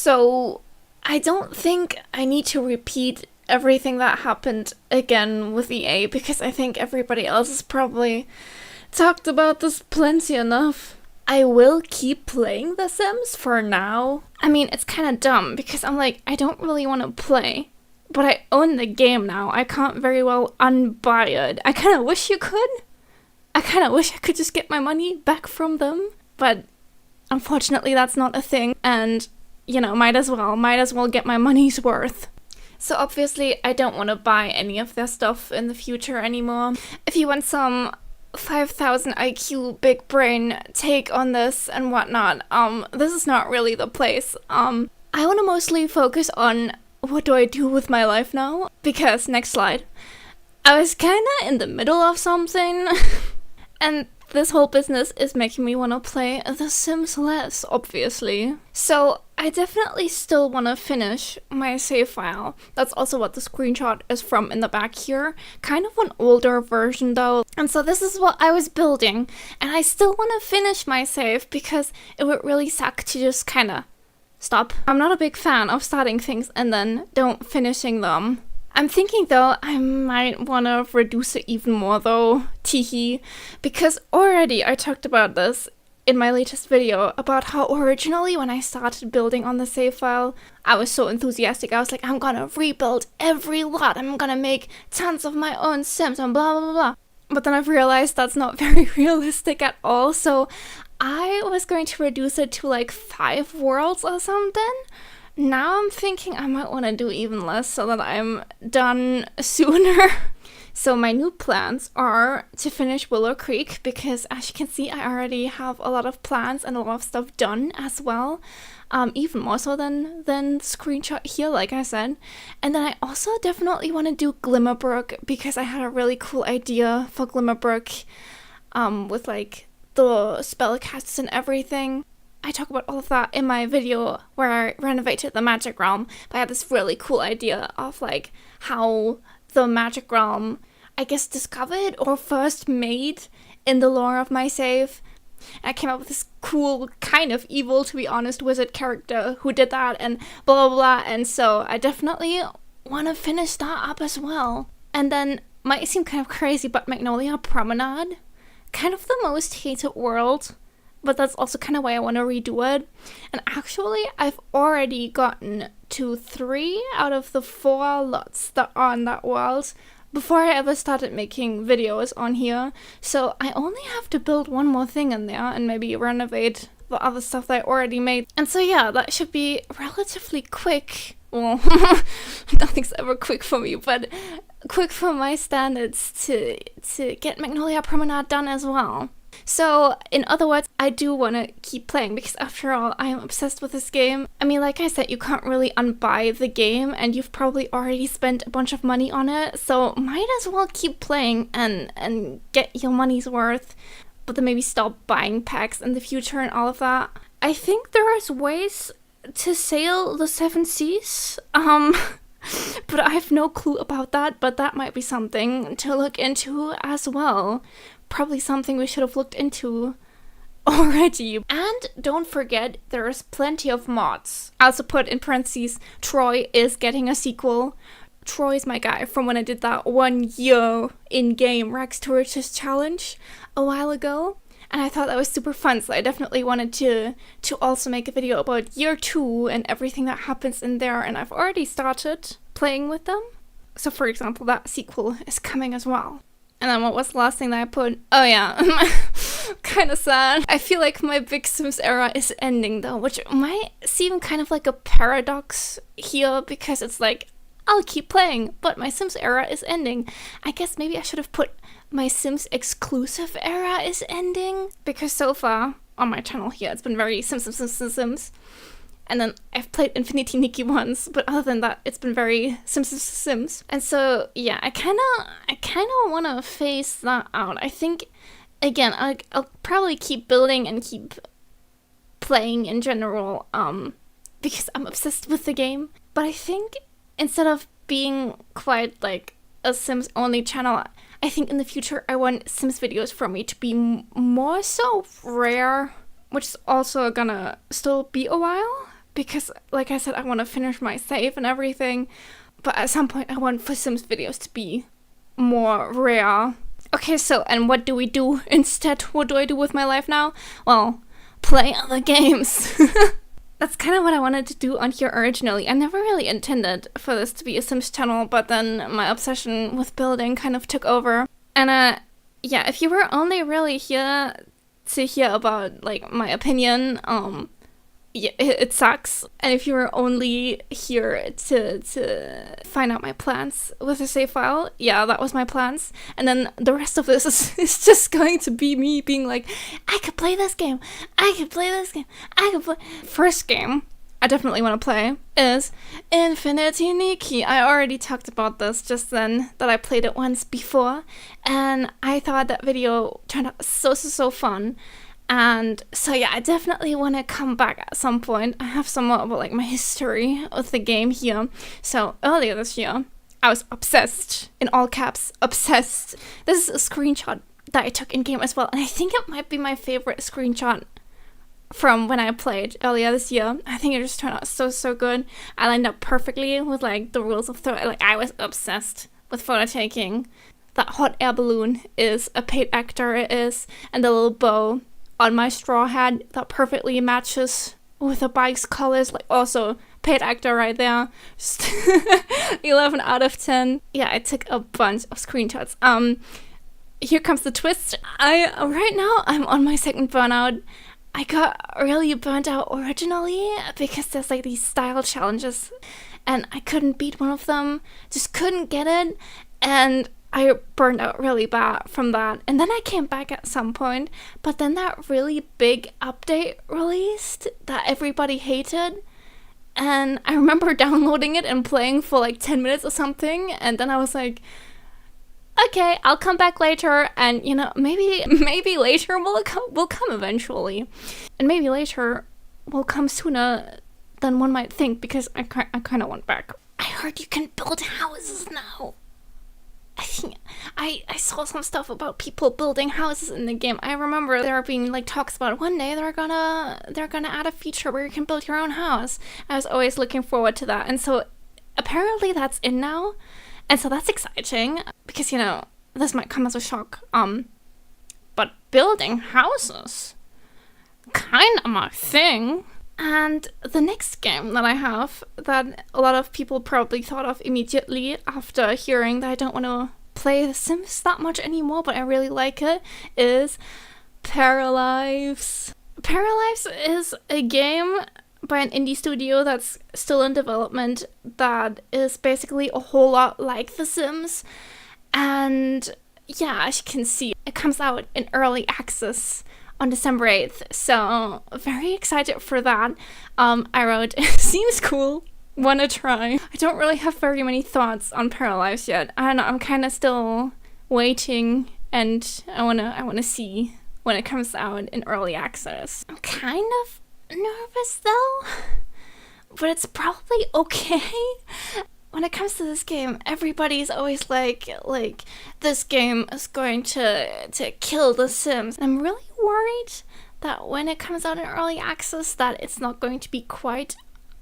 So I don't think I need to repeat everything that happened again with EA because I think everybody else has probably talked about this plenty enough. I will keep playing The Sims for now. I mean, it's kind of dumb because I'm like, I don't really want to play, but I own the game now. I can't very well unbuy it. I kind of wish you could. I kind of wish I could just get my money back from them, but unfortunately that's not a thing, and you know, might as well get my money's worth. So obviously I don't want to buy any of their stuff in the future anymore. If you want some 5,000 IQ big brain take on this and whatnot, this is not really the place. I want to mostly focus on what do I do with my life now, because next slide. I was kinda in the middle of something and this whole business is making me want to play The Sims less, obviously. So I definitely still want to finish my save file. That's also what the screenshot is from in the back here. Kind of an older version though. And so this is what I was building. And I still want to finish my save because it would really suck to just kind of stop. I'm not a big fan of starting things and then don't finishing them. I'm thinking though I might want to reduce it even more though, teehee, because already I talked about this in my latest video about how originally when I started building on the save file, I was so enthusiastic. I was like, I'm gonna rebuild every lot, I'm gonna make tons of my own Sims and blah blah blah. But then I've realized that's not very realistic at all, so I was going to reduce it to like 5 worlds or something. Now I'm thinking I might want to do even less so that I'm done sooner. So my new plans are to finish Willow Creek because as you can see I already have a lot of plans and a lot of stuff done as well. Even more so than screenshot here, like I said. And then I also definitely want to do Glimmerbrook because I had a really cool idea for Glimmerbrook with like the spellcasts and everything. I talk about all of that in my video where I renovated the Magic Realm, but I had this really cool idea of like how the Magic Realm, I guess, discovered or first made in the lore of my save. And I came up with this cool, kind of evil, to be honest, wizard character who did that and blah blah blah, and so I definitely want to finish that up as well. And then, might seem kind of crazy, but Magnolia Promenade, kind of the most hated world, but that's also kind of why I want to redo it. And actually, I've already gotten to 3 out of the 4 lots that are in that world before I ever started making videos on here. So I only have to build one more thing in there and maybe renovate the other stuff that I already made. And so yeah, that should be relatively quick. Well, nothing's ever quick for me, but quick for my standards to get Magnolia Promenade done as well. So, in other words, I do want to keep playing because after all, I am obsessed with this game. I mean, like I said, you can't really unbuy the game and you've probably already spent a bunch of money on it, so might as well keep playing and get your money's worth, but then maybe stop buying packs in the future and all of that. I think there is ways to sail the 7 seas, but I have no clue about that, but that might be something to look into as well. Probably something we should have looked into already. And don't forget, there's plenty of mods. I also put in parentheses, Troy is getting a sequel. Troy is my guy from when I did that 1 year in-game Rags to Riches challenge a while ago. And I thought that was super fun, so I definitely wanted to also make a video about year 2 and everything that happens in there, and I've already started playing with them. So for example, that sequel is coming as well. And then what was the last thing that I put? Oh yeah, kind of sad. I feel like my Big Sims era is ending though, which might seem kind of like a paradox here because it's like, I'll keep playing, but my Sims era is ending. I guess maybe I should have put my Sims exclusive era is ending, because so far on my channel here, it's been very Sims. And then I've played Infinity Nikki once, but other than that, it's been very Sims. And so, yeah, I kind of want to phase that out. I think, again, I'll probably keep building and keep playing in general, because I'm obsessed with the game. But I think instead of being quite like a Sims only channel, I think in the future I want Sims videos for me to be more so rare, which is also gonna still be a while. because, like I said, I want to finish my save and everything. But at some point, I want for Sims videos to be more rare. Okay, so, and what do we do instead? What do I do with my life now? Well, play other games. That's kind of what I wanted to do on here originally. I never really intended for this to be a Sims channel, but then my obsession with building kind of took over. And yeah, if you were only really here to hear about, like, my opinion, yeah, it sucks. And if you were only here to find out my plans with a save file, yeah, that was my plans. And then the rest of this is just going to be me being like, I could play this game, I could play this game, I could play. First game I definitely want to play is Infinity Nikki. I already talked about this just then, that I played it once before, and I thought that video turned out so fun. And so yeah, I definitely want to come back at some point. I have some more about, like, my history with the game here. So earlier this year, I was obsessed, in all caps, obsessed. This is a screenshot that I took in game as well, and I think it might be my favorite screenshot from when I played earlier this year. I think it just turned out so good. I lined up perfectly with, like, the rules of like, I was obsessed with photo taking. That hot air balloon is a paid actor, it is, and the little bow on my straw hat that perfectly matches with the bike's colors, like, also paid actor right there. Just 11 out of 10. Yeah, I took a bunch of screenshots. Here comes the twist. Right now I'm on my second burnout. I got really burnt out originally because there's, like, these style challenges and I couldn't beat one of them, just couldn't get it, and I burned out really bad from that. And then I came back at some point, but then that really big update released that everybody hated. And I remember downloading it and playing for like 10 minutes or something. And then I was like, okay, I'll come back later. And, you know, maybe later will come eventually. And maybe later will come sooner than one might think, because I kind of want back. I heard you can build houses now. I think I saw some stuff about people building houses in the game. I remember there being, like, talks about one day they're gonna add a feature where you can build your own house. I was always looking forward to that, and so apparently that's in now, and so that's exciting, because, you know, this might come as a shock. But building houses, kind of my thing. And the next game that I have, that a lot of people probably thought of immediately after hearing that I don't want to play The Sims that much anymore, but I really like it, is Paralives. Paralives is a game by an indie studio that's still in development that is basically a whole lot like The Sims. And yeah, as you can see, it comes out in early access on December 8th, so very excited for that. I wrote, seems cool, wanna try. I don't really have very many thoughts on Paralives yet. I don't know, I'm kind of still waiting, and I wanna see when it comes out in early access. I'm kind of nervous though, but it's probably okay. When it comes to this game, everybody's always like this game is going to kill The Sims. I'm really worried that when it comes out in early access that it's not going to be quite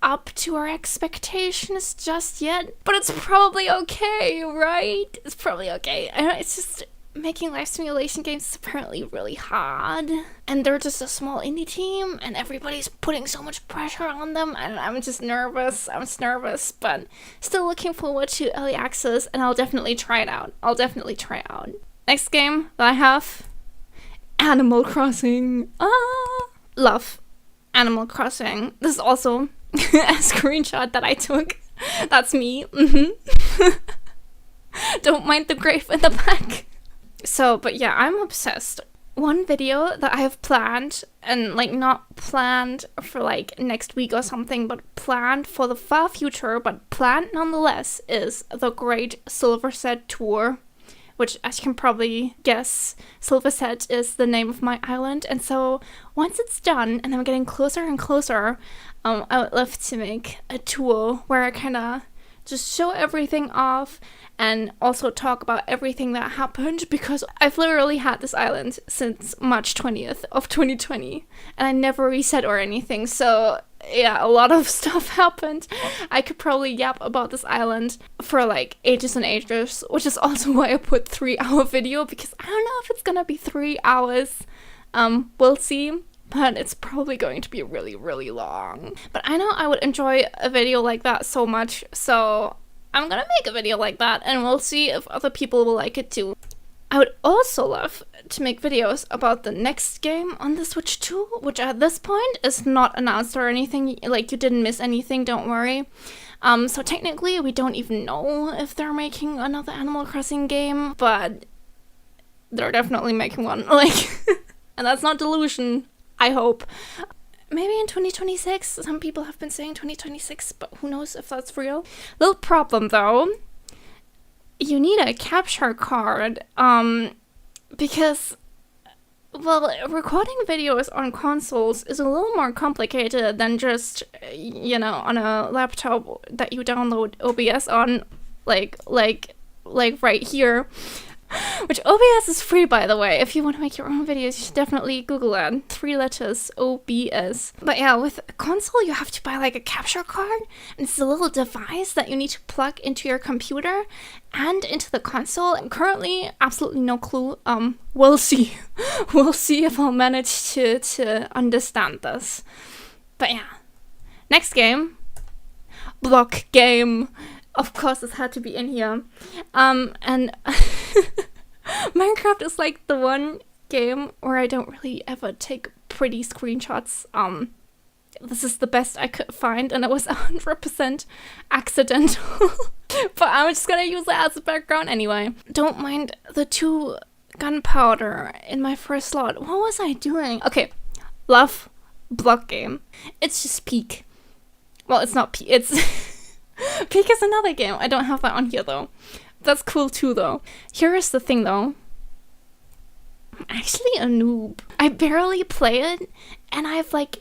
up to our expectations just yet. But it's probably okay, right? It's probably okay. I know, it's just making life simulation games is apparently really hard, and they're just a small indie team, and everybody's putting so much pressure on them, and I'm just nervous. But still looking forward to early access, and I'll definitely try it out. Next game that I have, Animal Crossing. Love Animal Crossing. This is also a screenshot that I took. That's me. Don't mind the grave in the back. So, but yeah, I'm obsessed. One video that I have planned, and like not planned for like next week or something, but planned for the far future, but planned nonetheless, is the Great Silverset Tour, which, as you can probably guess, Silverset is the name of my island. And so once it's done, and I'm getting closer and closer, I would love to make a tour where I kind of just show everything off and also talk about everything that happened, because I've literally had this island since March 20th of 2020 and I never reset or anything. So yeah, a lot of stuff happened. I could probably yap about this island for like ages and ages, which is also why I put 3-hour video, because I don't know if it's gonna be 3 hours. We'll see. But it's probably going to be really, really long. But I know I would enjoy a video like that so much, so I'm gonna make a video like that, and we'll see if other people will like it too. I would also love to make videos about the next game on the Switch too, which at this point is not announced or anything. Like, you didn't miss anything, don't worry. So technically we don't even know if they're making another Animal Crossing game, but they're definitely making one. Like, and that's not delusion. I hope. Maybe in 2026. Some people have been saying 2026, but who knows if that's real. Little problem though. You need a capture card. Because, well, recording videos on consoles is a little more complicated than just, you know, on a laptop that you download OBS on, like right here. Which OBS is free, by the way. If you want to make your own videos, you should definitely Google that. 3 letters, OBS. But yeah, with a console, you have to buy like a capture card. And it's a little device that you need to plug into your computer and into the console. And currently, absolutely no clue. We'll see. We'll see if I'll manage to understand this. But yeah. Next game. Block game. Of course, this had to be in here. And Minecraft is like the one game where I don't really ever take pretty screenshots. This is the best I could find, and it was 100% accidental. But I'm just gonna use it as a background anyway. Don't mind the 2 gunpowder in my first slot. What was I doing? Okay, love block game. It's just Peak. Well, it's not Peak. It's... Peak is another game. I don't have that on here though. That's cool too though. Here is the thing though. I'm actually a noob. I barely play it, and I have like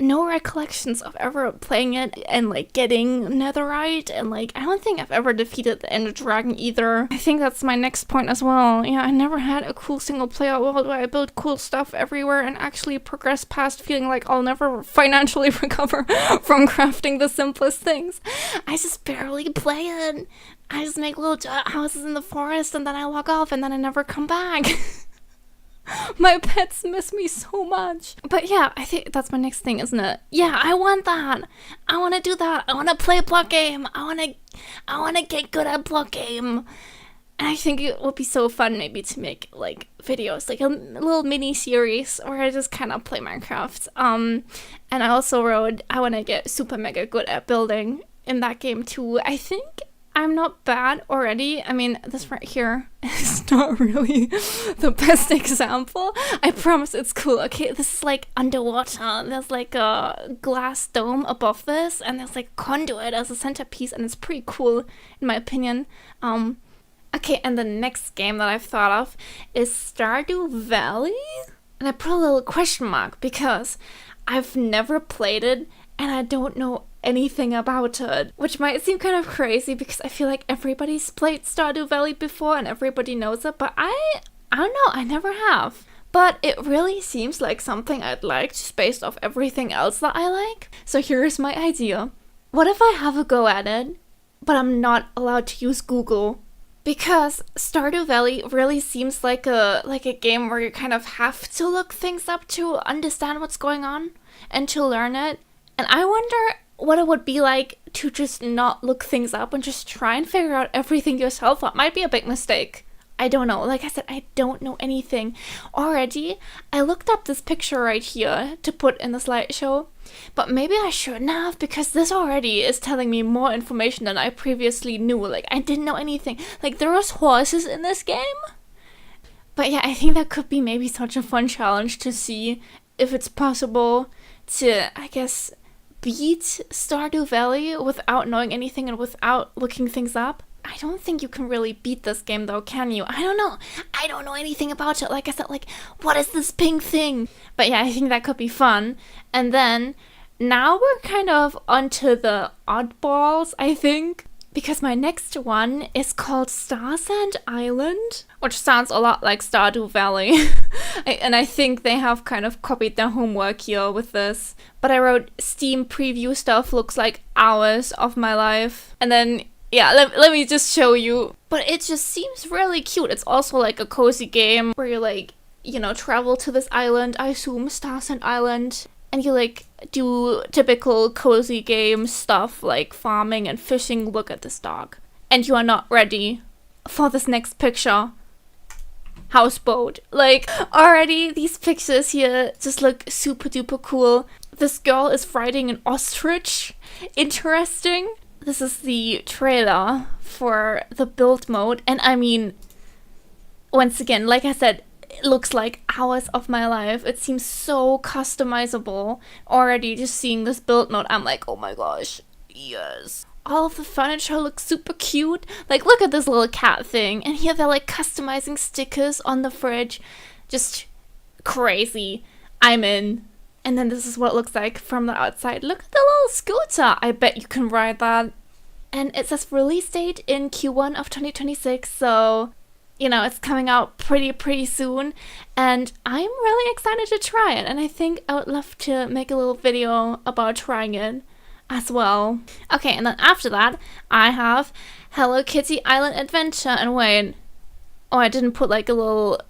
no recollections of ever playing it and like getting netherite, and like I don't think I've ever defeated the Ender Dragon either. I think that's my next point as well. Yeah, I never had a cool single player world where I built cool stuff everywhere and actually progressed past feeling like I'll never financially recover from crafting the simplest things. I just barely play it. I just make little dirt houses in the forest and then I log off and then I never come back. My pets miss me so much. But yeah, I think that's my next thing, isn't it? Yeah, I want that. I want to do that. I want to play a block game. I want to get good at block game. And I think it would be so fun maybe to make like videos, like a little mini series where I just kind of play Minecraft. And I also wrote I want to get super mega good at building in that game too. I think I'm not bad already. I mean, this right here is not really the best example. I promise it's cool. Okay, this is like underwater. There's like a glass dome above this, and there's like conduit as a centerpiece, and it's pretty cool in my opinion. Okay, and the next game that I've thought of is Stardew Valley? And I put a little question mark because I've never played it and I don't know anything about it, which might seem kind of crazy because I feel like everybody's played Stardew Valley before and everybody knows it, but I don't know, I never have. But it really seems like something I'd like just based off everything else that I like. So here's my idea. What if I have a go at it, but I'm not allowed to use Google? Because Stardew Valley really seems like a game where you kind of have to look things up to understand what's going on and to learn it. And I wonder what it would be like to just not look things up and just try and figure out everything yourself. That might be a big mistake. I don't know. Like I said, I don't know anything. Already, I looked up this picture right here to put in the slideshow, but maybe I shouldn't have because this already is telling me more information than I previously knew. Like, I didn't know anything. Like, there was horses in this game? But yeah, I think that could be maybe such a fun challenge to see if it's possible to, I guess, beat Stardew Valley without knowing anything and without looking things up. I don't think you can really beat this game though, can you? I don't know. I don't know anything about it. Like I said, like, what is this pink thing? But yeah, I think that could be fun. And then now we're kind of onto the oddballs, I think. Because my next one is called Starsand Island, which sounds a lot like Stardew Valley. And I think they have kind of copied their homework here with this. But I wrote Steam preview stuff looks like hours of my life. And then, yeah, let me just show you. But it just seems really cute. It's also like a cozy game where you like, you know, travel to this island, I assume Starsand Island. And you like do typical cozy game stuff like farming and fishing. Look at this dog. And you are not ready for this next picture. Houseboat. Like, already these pictures here just look super duper cool. This girl is riding an ostrich. Interesting. This is the trailer for the build mode. And I mean, once again, like I said, it looks like hours of my life. It seems so customizable. Already just seeing this build mode, I'm like, oh my gosh, yes. All of the furniture looks super cute. Like, look at this little cat thing. And here they're like customizing stickers on the fridge. Just crazy. I'm in. And then this is what it looks like from the outside. Look at the little scooter. I bet you can ride that. And it says release date in Q1 of 2026. So, you know, it's coming out pretty soon, and I'm really excited to try it, and I think I would love to make a little video about trying it as well. Okay, and then after that, I have Hello Kitty Island Adventure, and wait, oh, I didn't put like a little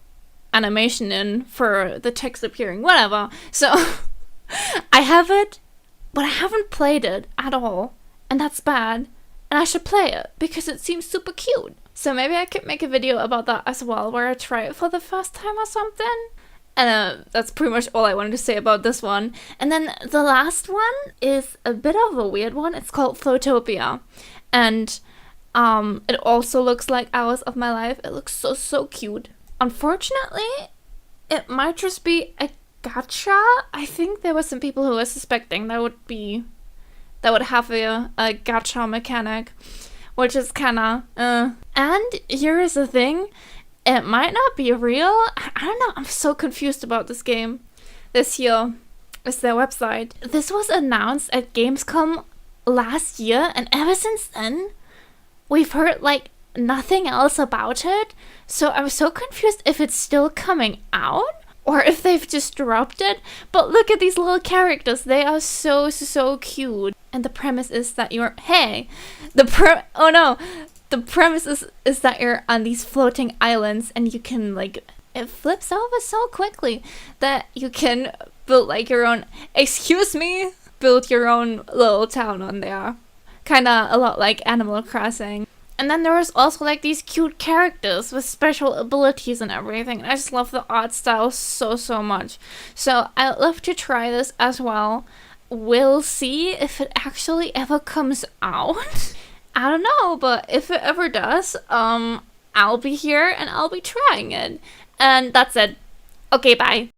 animation in for the text appearing, whatever. So, I have it, but I haven't played it at all, and that's bad, and I should play it, because it seems super cute. So maybe I could make a video about that as well, where I try it for the first time or something. And that's pretty much all I wanted to say about this one. And then the last one is a bit of a weird one. It's called Floatopia. And it also looks like hours of my life. It looks so cute. Unfortunately, it might just be a gacha. I think there were some people who were suspecting that would have a gacha mechanic, which is kinda, And here is the thing, it might not be real. I don't know, I'm so confused about this game. This here is their website. This was announced at Gamescom last year, and ever since then, we've heard like nothing else about it. So I'm so confused if it's still coming out, or if they've just dropped it. But look at these little characters, they are so cute. And the premise is that you're, the premise is that you're on these floating islands, and you can like, it flips over so quickly that you can build like your own, build your own little town on there. Kinda a lot like Animal Crossing. And then there was also like these cute characters with special abilities and everything. And I just love the art style so much. So I'd love to try this as well. We'll see if it actually ever comes out. I don't know, but if it ever does, I'll be here and I'll be trying it. And that's it. Okay, bye.